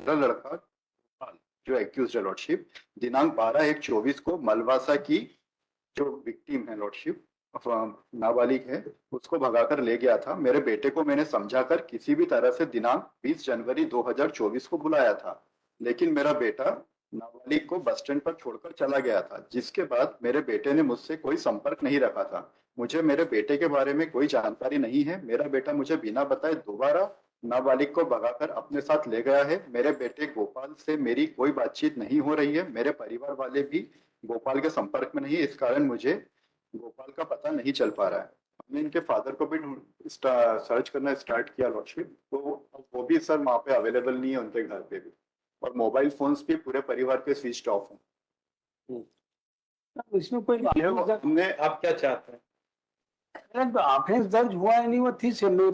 मेरा लड़का जो एक्यूज है लॉर्डशिप, दिनांक 12/1/24 को मलवासा की जो विक्टिम है लॉर्डशिप, नाबालिग है, उसको भगाकर ले गया था। मेरे बेटे को मैंने समझाकर किसी भी तरह से दिनांक 20 जनवरी 2024 को बुलाया था, लेकिन मेरा बेटा नाबालिग को बस स्टैंड पर छोड़कर चला गया था, जिसके बाद मेरे बेटे ने मुझसे कोई संपर्क नहीं रखा था। मुझे मेरे बेटे के बारे में कोई जानकारी नहीं है। मेरा बेटा मुझे बिना बताए दोबारा नाबालिग को भगाकर अपने साथ ले गया है। मेरे बेटे गोपाल से मेरी कोई बातचीत नहीं हो रही है। मेरे परिवार वाले भी गोपाल के संपर्क में नहीं है। इस कारण मुझे गोपाल का पता नहीं चल पा रहा है। हमने इनके फादर को भी सर्च करना स्टार्ट किया लॉर्डशिप, तो वो भी सर वहाँ पे अवेलेबल नहीं है उनके घर पे भी, और मोबाइल फोन्स भी पूरे परिवार के स्विच ऑफ हैं। इसमें कोई हमने आप क्या चाहते हैं? ऑफेंस दर्ज हुआ है नहीं, वो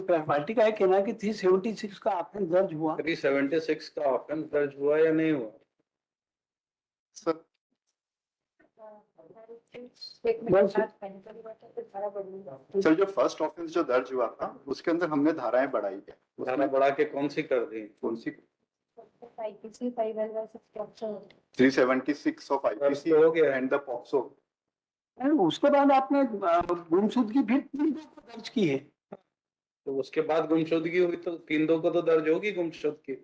पार्टी का है कहना कि 376 का ऑफेंस दर्ज हुआ। 376 का ऑफेंस दर्ज हुआ या नहीं हुआ? सर सर जो फर्स्ट ऑफेंस जो दर्ज हुआ था उसके अंदर हमने धाराएं बढ़ाई है। धारा बढ़ा के कौन सी कर दी? कौन सी? 376 ऑफ आईपीसी हो गया एंड द पॉक्सो। उसके बाद आपने गुमशुदगी फिर 3-2 को दर्ज की है। तो उसके बाद गुमशुदगी हुई तो 3-2 को तो दर्ज होगी गुमशुदगी।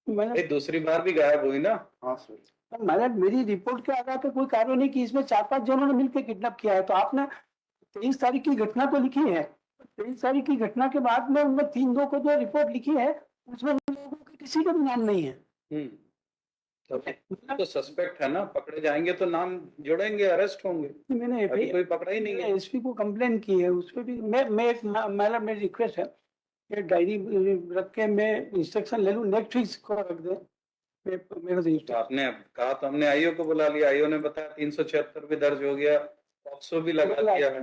मैंने दूसरी बार भी गायब हुई ना? हाँ सर। मैंने मेरी रिपोर्ट के आधार पर कोई कार्रवाई नहीं की। इसमें 4-5 जनों ने मिलकर किडनैप किया है। तो आपने 23 तारीख की घटना तो लिखी है, 23 तारीख की घटना के बाद में उनमें 3-2 को जो रिपोर्ट लिखी है उसमें लोगों के किसी का भी नाम नहीं है। तो सस्पेक्ट है ना, पकड़े जाएंगे तो नाम जुड़ेंगे, अरेस्ट होंगे। मैंने अभी कोई पकड़ा ही नहीं है। एसपी को कंप्लेन की है, उस पर भी मैं मेरी रिक्वेस्ट है कि डायरी रख के मैं इंस्ट्रक्शन ले लूं, नेक्स्ट वीक को रख दे। तो आपने कहा तो हमने आईओ को बुला लिया, आईओ ने बताया 376 भी दर्ज हो गया, पॉक्सो भी लगा दिया है,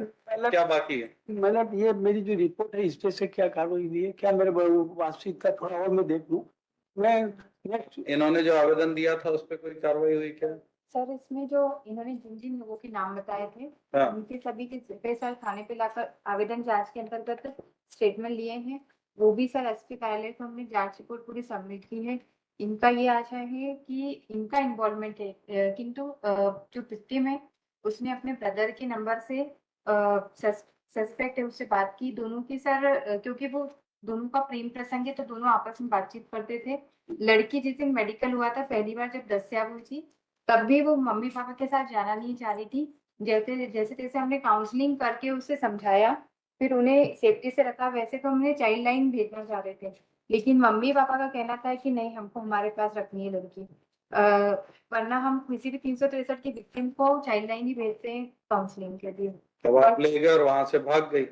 क्या बाकी है? मतलब ये मेरी जो रिपोर्ट है इस पे से क्या कार्रवाई हुई है, क्या मेरे वास्तविक का थोड़ा और मैं देख लूं। मैं इन्होंने जो आवेदन दिया था उस पर कोई कार्रवाई हुई क्या? सर इसमें जो इन्होंने जिन जिन लोगों के नाम बताए थे, उनके सभी के सर थाने पे लाकर आवेदन जांच के अंतर्गत स्टेटमेंट लिए हैं। वो भी सर एसपी कार्यालय को हमने जांच रिपोर्ट पूरी सबमिट की है। इनका ये आशा है कि इनका इन्वॉल्वमेंट है, किंतु जो विक्टिम है उसने अपने ब्रदर के नंबर से सस्पेक्ट है उससे बात की। दोनों की सर क्योंकि वो दोनों का प्रेम प्रसंग है तो दोनों आपस में बातचीत करते थे। लड़की जिस दिन मेडिकल हुआ था पहली बार जब दस्तियाब हुई थी तब भी वो मम्मी पापा के साथ जाना नहीं चाह रही थी। जैसे तैसे हमने काउंसलिंग करके उसे समझाया, फिर उन्हें सेफ्टी से रखा। वैसे तो हमने चाइल्ड लाइन भेजना चाह रहे थे, लेकिन मम्मी पापा का कहना था कि नहीं, हमको हमारे पास रखनी है लड़की, वरना हम किसी भी 363 की विक्टिम को चाइल्ड लाइन ही भेजते हैं काउंसलिंग के लिए। तब आप ले गए और वहां से भाग गई।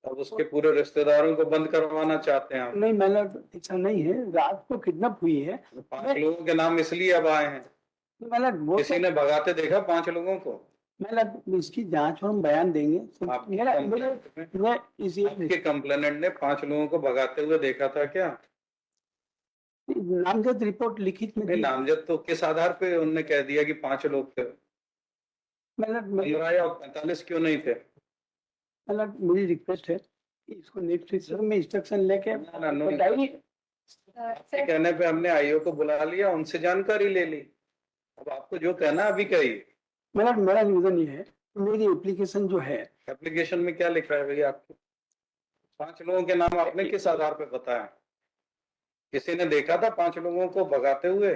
अब उसके पूरे रिश्तेदारों को बंद करवाना चाहते हैं? नहीं, मैंने ऐसा नहीं है। रात को किडनैप हुई है। 5 लोगों के नाम इसलिए अब आए हैं। किसी ने भगाते देखा 5 लोगों को? मतलब इसकी जांच हम बयान देंगे। आपके कंप्लेनेंट ने 5 लोगों को भगाते हुए देखा था क्या? नामजद रिपोर्ट लिखित में। नामजद तो किस आधार पे उन्होंने कह दिया कि 5 लोग थे? मतलब 15 या 45 क्यों नहीं थे? मतलब मेरी रिक्वेस्ट है इसको नेक्स्ट वीक में इंस्ट्रक्शन लेके कहने पे हमने आईओ को बुला लिया, उनसे जानकारी ले ली। अब आपको जो कहना अभी कहिए। मतलब मेरा निवेदन ये है, मेरी एप्लीकेशन जो है, एप्लीकेशन में क्या लिखा है भैया? आपके 5 लोगों के नाम आपने किस आधार पे बताया? किसी ने देखा था 5 लोगों को भगाते हुए?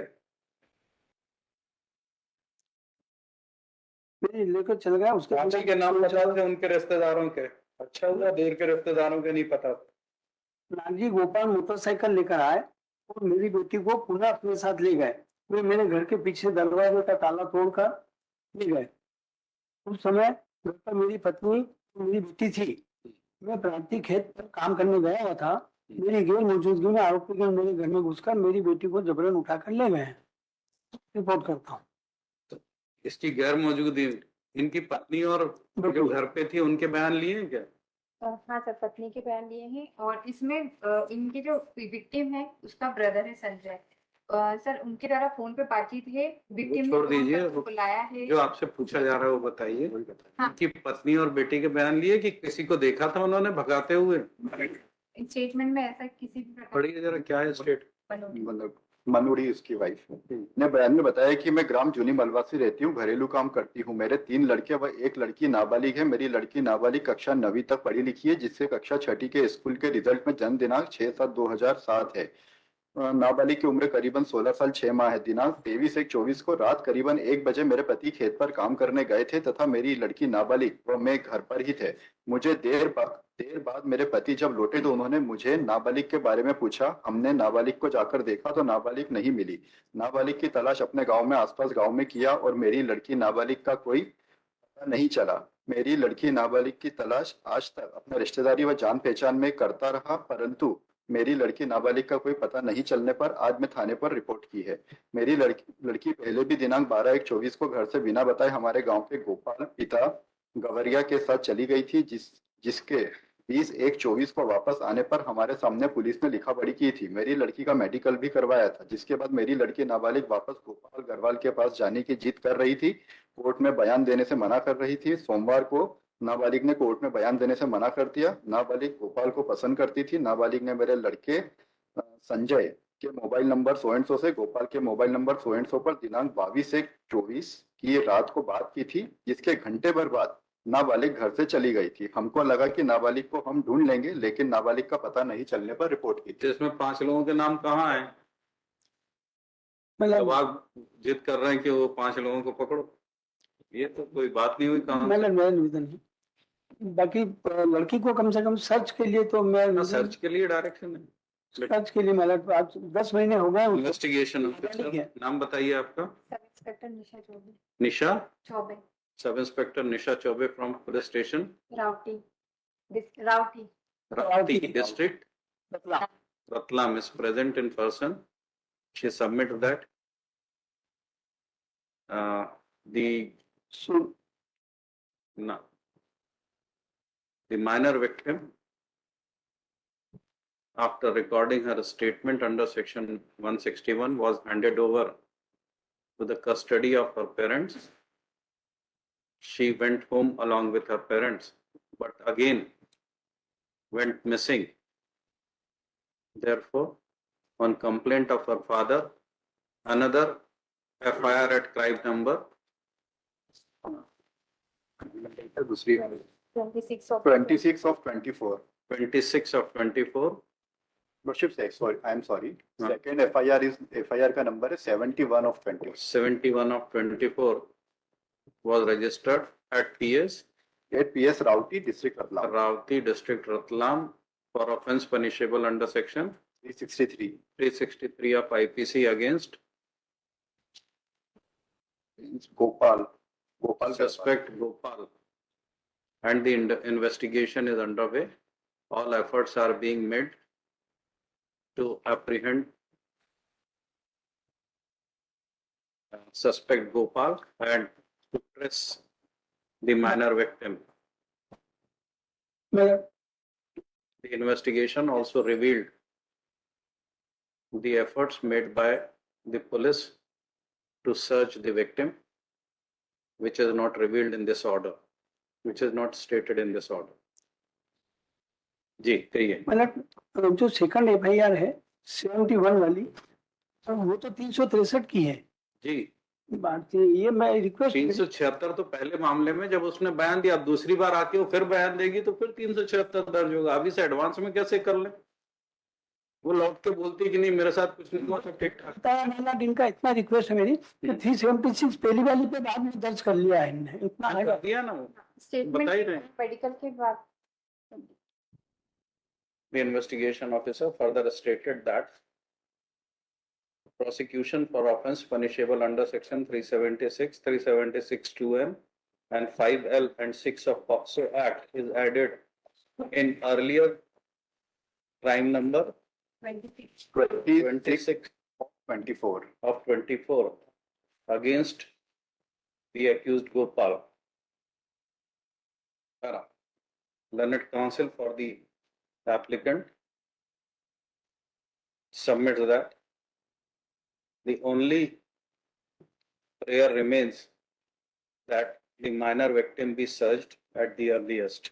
लेकर चल गया। उसके 5 के नाम पता थे उनके रिश्तेदारों के? अच्छा हुआ दूर के रिश्तेदारों के नहीं पता। नानजी गोपाल मोटरसाइकिल लेकर आए और मेरी बेटी को पुनः अपने साथ ले गए। वे मेरे घर के पीछे दरवाजे का ताला तोड़कर ले गए। उस समय घर पर मेरी पत्नी मेरी बेटी थी। मैं प्रांतीय खेत पर काम करने गया हुआ था। मेरी गैर मौजूदगी में आरोपी मेरे घर में घुसकर मेरी बेटी को जबरन उठाकर ले गए। रिपोर्ट करता हूँ। तो इसकी गैर मौजूदगी इनकी पत्नी और जो घर पे थी उनके बयान लिए हैं क्या? हाँ सर, पत्नी के बयान लिए हैं। और इसमें इनके जो विक्टिम है उसका ब्रदर है संजय। सर उनके द्वारा फोन पे बातचीत है। विक्टिम छोड़ दीजिए, बुलाया है। जो आपसे पूछा जा रहा है वो बताइए। हाँ। इनकी पत्नी और बेटी के बयान लिए कि किसी को देखा था उन्होंने भगाते हुए? स्टेटमेंट में ऐसा किसी भी प्रकार पढ़िए जरा क्या है स्टेट। मतलब मनुड़ी उसकी वाइफ ने बयान में बताया कि मैं ग्राम जूनी मलवासी रहती हूँ, घरेलू काम करती हूँ। मेरे 3 लड़के व एक लड़की नाबालिग है। मेरी लड़की नाबालिग कक्षा 9वीं तक पढ़ी लिखी है, जिससे कक्षा 6ठी के स्कूल के रिजल्ट में जन्म दिनांक 6/7/2007 है। नाबालिग की उम्र करीबन 16 साल 6 माह है। दिनांक 23/1/24 को रात करीबन 1 बजे मेरे पति खेत पर काम करने गए थे तथा मेरी लड़की नाबालिग व मैं घर पर ही थे। मुझे देर बाद मेरे पति जब लौटे तो उन्होंने मुझे नाबालिग के बारे में पूछा। हमने नाबालिग को जाकर देखा तो नाबालिग नहीं मिली। नाबालिग की तलाश अपने गांव में आसपास गांव में किया और मेरी लड़की नाबालिग का कोई पता नहीं चला। मेरी लड़की नाबालिग की तलाश आज तक अपने रिश्तेदारी व जान पहचान में करता रहा, परंतु मेरी लड़की नाबालिग का कोई पता नहीं चलने पर आज मैं थाने पर रिपोर्ट की है। मेरी लड़की पहले भी दिनांक 12/1/24 को घर से बिना बताए हमारे गांव के गोपाल पिता गवरिया के साथ चली गई थी, जिसके 20/1/24 को वापस आने पर हमारे सामने पुलिस ने लिखा पढ़ी की थी। मेरी लड़की का मेडिकल भी करवाया था, जिसके बाद मेरी लड़की नाबालिग वापस गोपाल गरवाल के पास जाने की जिद कर रही थी। कोर्ट में बयान देने से मना कर रही थी। सोमवार को नाबालिग ने कोर्ट में बयान देने से मना कर दिया। नाबालिग गोपाल को पसंद करती थी। नाबालिग ने मेरे लड़के संजय के mobile number so and so से गोपाल के mobile number so and so पर दिनांक 22/1/24 की रात को बात की थी, जिसके घंटे भर बाद नाबालिग घर से चली गई थी। हमको लगा कि नाबालिग को हम ढूंढ लेंगे, लेकिन नाबालिग का पता नहीं चलने पर रिपोर्ट की थी। इसमें 5 लोगों के नाम कहाँ है? मतलब अब आप जिद कर रहे हैं कि वो 5 लोगों को पकड़ो, ये तो कोई बात नहीं हुई। कहाँ मेरा निवेदन है, बाकी लड़की को कम से कम सर्च के लिए तो मैं सर्च के लिए डायरेक्शन है? सर्च के लिए मतलब आज 10 महीने हो गए उसको। इन्वेस्टिगेशन ऑफिसर, नाम बताइए आपका? Sub inspector Nisha Choubey. Nisha Choubey, sub inspector Nisha Choubey from police station राउटी, राउटी, Rauti district, Ratlam. Ratlam is present in person. She submitted that. The So, no, the minor victim, after recording her statement under section 161, was handed over to the custody of her parents. She went home along with her parents, but again went missing. Therefore, on complaint of her father, another FIR at crime number दूसरी 26 of 26/24 26/24. Lordship, sorry, I am sorry. Second FIR का number है 71/24. 71/24 was registered at PS Rauti, District Ratlam. Rauti District Ratlam for offence punishable under section 363 of IPC against Gopal suspect Gopal, and the investigation is underway. All efforts are being made to apprehend suspect Gopal and to trace the minor victim. मेरा The investigation also revealed the efforts made by the police to search the victim, which is not revealed in this order, which is not stated in this order. जी कहिए। मतलब जो second FIR है 71 वाली, वो तो 363 की है जी बात ये मैं रिक्वेस्ट 376 तो पहले मामले में जब उसने बयान दिया, अब दूसरी बार आके वो फिर बयान देगी तो फिर 376 दर्ज होगा। अभी से एडवांस में कैसे कर ले? वो लौट के बोलती है कि नहीं मेरे साथ कुछ नहीं हुआ, सब ठीक ठाक। दिन का इतना रिक्वेस्ट है मेरी कि 376 पहली वाली पे बाद में दर्ज कर लिया है इन्होंने, इतना कर दिया ना वो, बता ही रहे हैं। मेडिकल के बाद The investigation officer further stated that prosecution for offence punishable under section 376, 376(2)(m) and 5L and 6 of POCSO Act is added in earlier crime number 26 of 24 against the accused Gopal. Learned counsel for the applicant submits that the only prayer remains that the minor victim be searched at the earliest.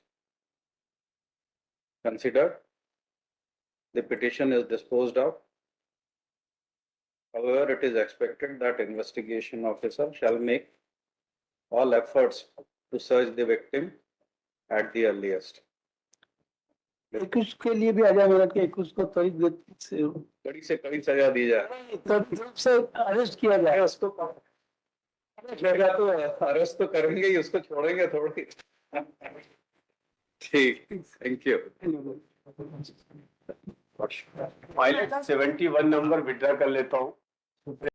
Considered the petition is disposed of. However, it is expected that investigation officer shall make all efforts to search the victim at the earliest. 21 के लिए भी आजा मेरा कि 21 को त्वरित कड़ी से कड़ी सजा दी जाए, से अरेस्ट किया जाए उसको तो अरेस्ट तो करेंगे ही, उसको छोड़ेंगे थोड़ी। ठीक, thank you. File 71 number withdraw कर लेता हूँ।